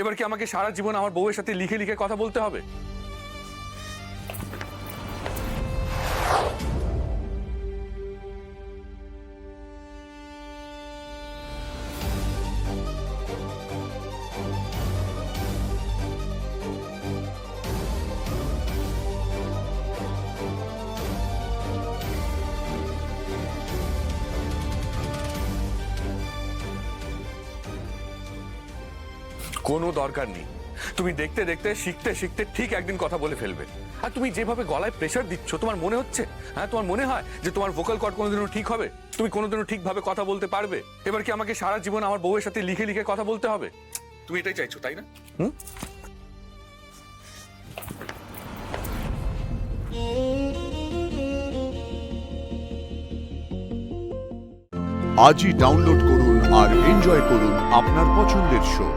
এবার কি আমাকে সারা জীবন আমার বউয়ের সাথে লিখে লিখে কথা বলতে হবে? কোনো দরকার নেই। তুমি দেখতে দেখতে শিখতে শিখতে ঠিক একদিন কথা বলে ফেলবে। আর তুমি যেভাবে গলায় প্রেসার দিচ্ছ, তোমার মনে হচ্ছে, হ্যাঁ তোমার মনে হয় যে তোমার ভোকাল কর্ড কোনোদিনও ঠিক হবে? তুমি কোনোদিনও ঠিকভাবে কথা বলতে পারবে? এবার কি আমাকে সারা জীবন আমার বউয়ের সাথে লিখে লিখে কথা বলতে হবে? তুমি এটাই চাইছো, তাই না? আজই ডাউনলোড করুন আর এনজয় করুন আপনার পছন্দের শো।